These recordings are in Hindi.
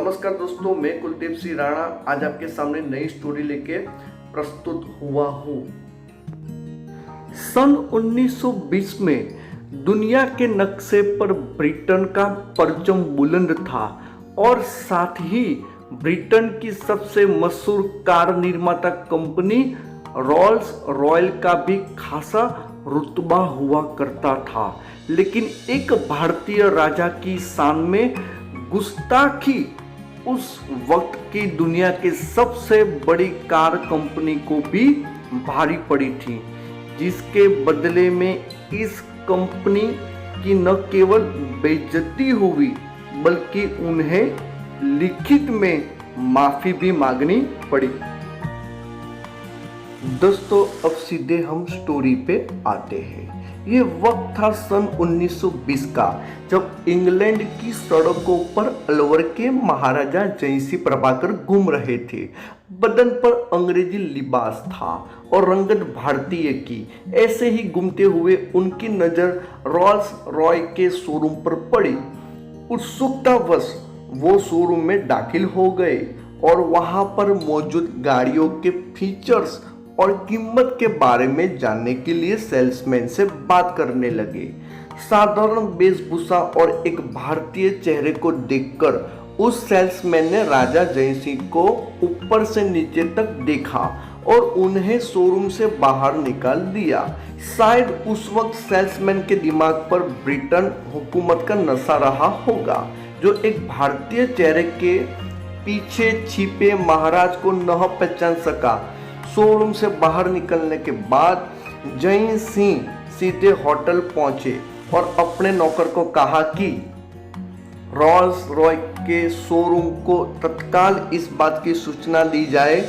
नमस्कार दोस्तों, मैं कुलदीप सिंह राणा आज आपके सामने नई स्टोरी लेके प्रस्तुत हुआ हूँ। सन 1920 में दुनिया के नक्शे पर ब्रिटेन का परचम बुलंद था और साथ ही ब्रिटेन की सबसे मशहूर कार निर्माता कंपनी रोल्स रॉयल का भी खासा रुतबा हुआ करता था। लेकिन एक भारतीय राजा की शान में गुस्ताखी उस वक्त की दुनिया के सबसे बड़ी कार कंपनी को भी भारी पड़ी थी, जिसके बदले में इस कंपनी की न केवल बेइज्जती हुई बल्कि उन्हें लिखित में माफी भी मांगनी पड़ी। दोस्तों, अब सीधे हम स्टोरी पे आते हैं। ये वक्त था सन 1920 का, जब इंग्लैंड की सड़कों पर अलवर के महाराजा जयसिंह प्रभाकर घूम रहे थे। बदन पर अंग्रेजी लिबास था और रंगत भारतीय की। ऐसे ही घूमते हुए उनकी नज़र रोल्स रॉय के शोरूम पर पड़ी। उत्सुकतावश वो शोरूम में दाखिल हो गए और वहां पर मौजूद गाड़ियों के फीचर्स और कीमत के बारे में जानने के लिए सेल्समैन से बात करने लगे। साधारण वेशभूषा और एक भारतीय चेहरे को देखकर उस सेल्समैन ने राजा जयसिंह को ऊपर से नीचे तक देखा और उन्हें शोरूम से बाहर निकाल दिया। शायद उस वक्त सेल्समैन के दिमाग पर ब्रिटेन हुकूमत का नशा रहा होगा, जो एक भारतीय चेहरे के पीछे छिपे महाराज को न पहचान सका। शोरूम से बाहर निकलने के बाद जय सिंह सीधे होटल पहुंचे और अपने नौकर को कहा कि रोल्स रॉय के शोरूम को तत्काल इस बात की सूचना दी जाए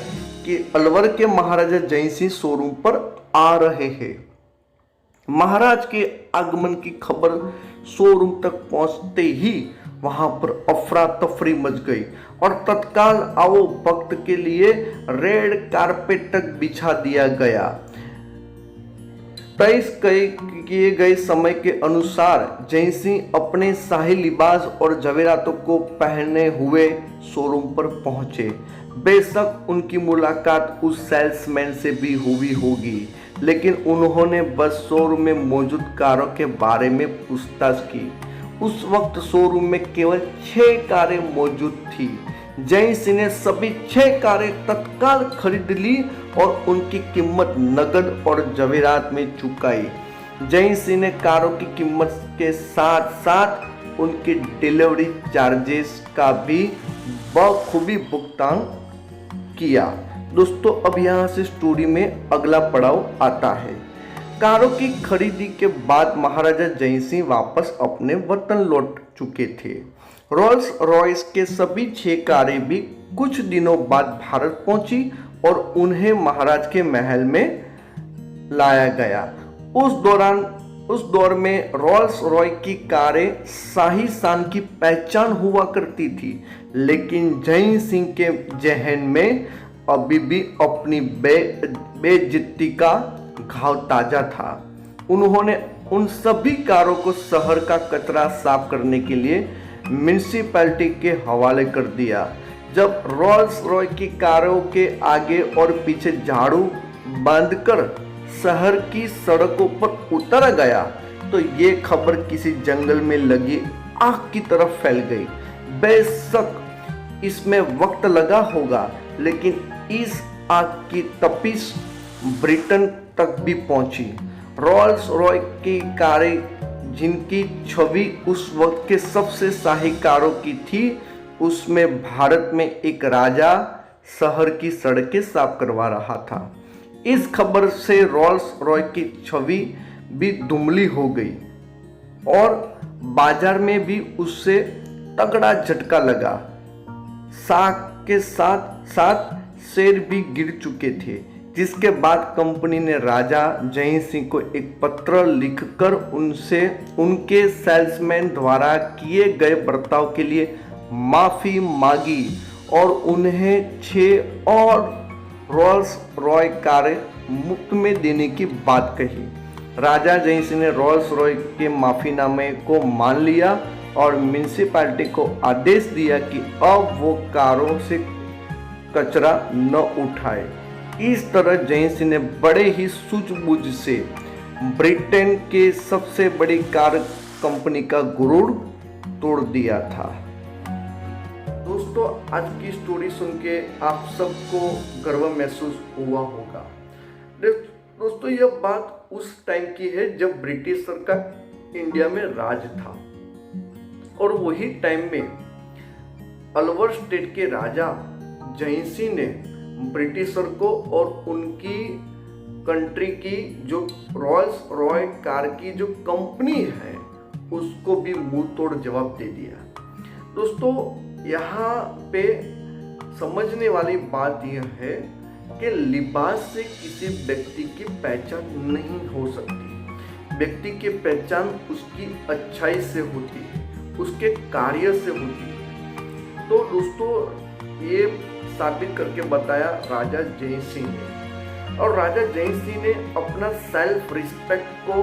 कि अलवर के महाराजा जय सिंह शोरूम पर आ रहे हैं। महाराज के आगमन की खबर शोरूम तक पहुंचते ही वहां पर अफरा तफरी मच गई और तत्काल आओ भक्त के लिए रेड कारपेट तक बिछा दिया गया। तय किए गए समय के अनुसार जयसिंह अपने शाही लिबास और जवेरातों को पहने हुए शोरूम पर पहुंचे। बेशक उनकी मुलाकात उस सेल्समैन से भी हुई होगी, लेकिन उन्होंने बस शोरूम में मौजूद कारों के बारे में पूछताछ की। उस वक्त शोरूम में केवल 6 कारें मौजूद थी। जय सिंह ने सभी 6 कारें तत्काल खरीद ली और उनकी कीमत नकद और जवेरात में चुकाई। जय सिंह ने कारों की कीमत के साथ साथ उनके डिलीवरी चार्जेस का भी बखूबी भुगतान किया। दोस्तों, अब यहाँ से स्टोरी में अगला पड़ाव आता है। कारों की खरीदी के बाद महाराजा जयसिंह वापस अपने वतन लौट चुके थे। रोल्स रॉयस के सभी 6 कारें भी कुछ दिनों बाद भारत पहुंची और उन्हें महाराज के महल में लाया गया। उस दौर में रोल्स रॉय की कारें शाही शान की पहचान हुआ करती थी, लेकिन जय सिंह के जहन में अभी भी अपनी बेइज्जती का घाव ताजा था। उन्होंने उन सभी कारों को शहर का कचरा साफ करने के लिए म्युनिसिपैलिटी के हवाले कर दिया। जब रोल्स रॉय की कारों के आगे और पीछे झाड़ू बांधकर शहर की सड़कों पर उतर गया, तो ये खबर किसी जंगल में लगी आग की तरफ फैल गई। बेशक इसमें वक्त लगा होगा, लेकिन इस आग की तपिश ब्रिटेन तक भी पहुंची। रोल्स रॉय की कारें, जिनकी छवि उस वक्त के सबसे शाही कारों की थी, उसमें भारत में एक राजा शहर की सड़कें साफ करवा रहा था। इस खबर से रोल्स रॉय की छवि भी धुंधली हो गई और बाजार में भी उससे तगड़ा झटका लगा। साख के साथ साथ शेयर भी गिर चुके थे, जिसके बाद कंपनी ने राजा जय सिंह को एक पत्र लिखकर उनसे उनके सेल्समैन द्वारा किए गए बर्ताव के लिए माफ़ी मांगी और उन्हें 6 और रोल्स रॉय कारें मुफ्त में देने की बात कही। राजा जय सिंह ने रोल्स रॉय के माफ़ीनामे को मान लिया और म्यूनिसिपैलिटी को आदेश दिया कि अब वो कारों से कचरा न उठाए। इस तरह जय सिंह ने बड़े ही सूझबूझ से ब्रिटेन के सबसे बड़ी कार कंपनी का गुरूर तोड़ दिया था। दोस्तों, आज की स्टोरी सुन के आप सबको गर्व महसूस हुआ होगा। दोस्तों, यह बात उस टाइम की है जब ब्रिटिश सरकार इंडिया में राज था और वही टाइम में अलवर स्टेट के राजा जय सिंह ने ब्रिटिशर को और उनकी कंट्री की जो रॉल्स रॉय कार की जो कंपनी है उसको भी मुंह तोड़ जवाब दे दिया। दोस्तों, यहाँ पे समझने वाली बात यह है कि लिबास से किसी व्यक्ति की पहचान नहीं हो सकती। व्यक्ति की पहचान उसकी अच्छाई से होती है, उसके कार्य से होती है। तो दोस्तों, ये साबित करके बताया राजा जय सिंह ने, और राजा जय सिंह ने अपना सेल्फ रिस्पेक्ट को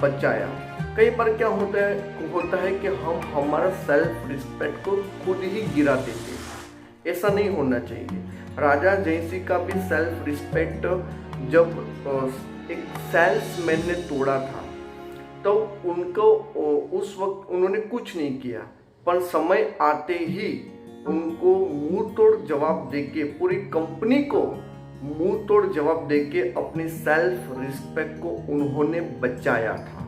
बचाया। कई बार क्या होता है कि हम हमारा सेल्फ रिस्पेक्ट को खुद ही गिरा देते हैं। ऐसा नहीं होना चाहिए। राजा जय सिंह का भी सेल्फ रिस्पेक्ट जब एक सेल्समैन ने तोड़ा था तो उनको उस वक्त उन्होंने कुछ नहीं किया, पर समय आते ही उनको मुंह तोड़ जवाब देके, पूरी कंपनी को मुंह तोड़ जवाब देके अपनी सेल्फ रिस्पेक्ट को उन्होंने बचाया था।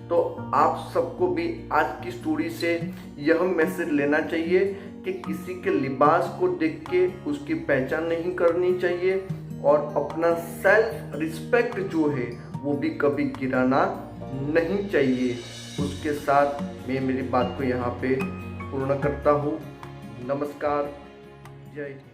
तो आप सबको भी आज की स्टोरी से यह मैसेज लेना चाहिए कि किसी के लिबास को देख के उसकी पहचान नहीं करनी चाहिए, और अपना सेल्फ रिस्पेक्ट जो है वो भी कभी गिराना नहीं चाहिए। उसके साथ मैं मेरी बात को यहाँ पे पूर्ण करता हूँ। नमस्कार, जय हिंद।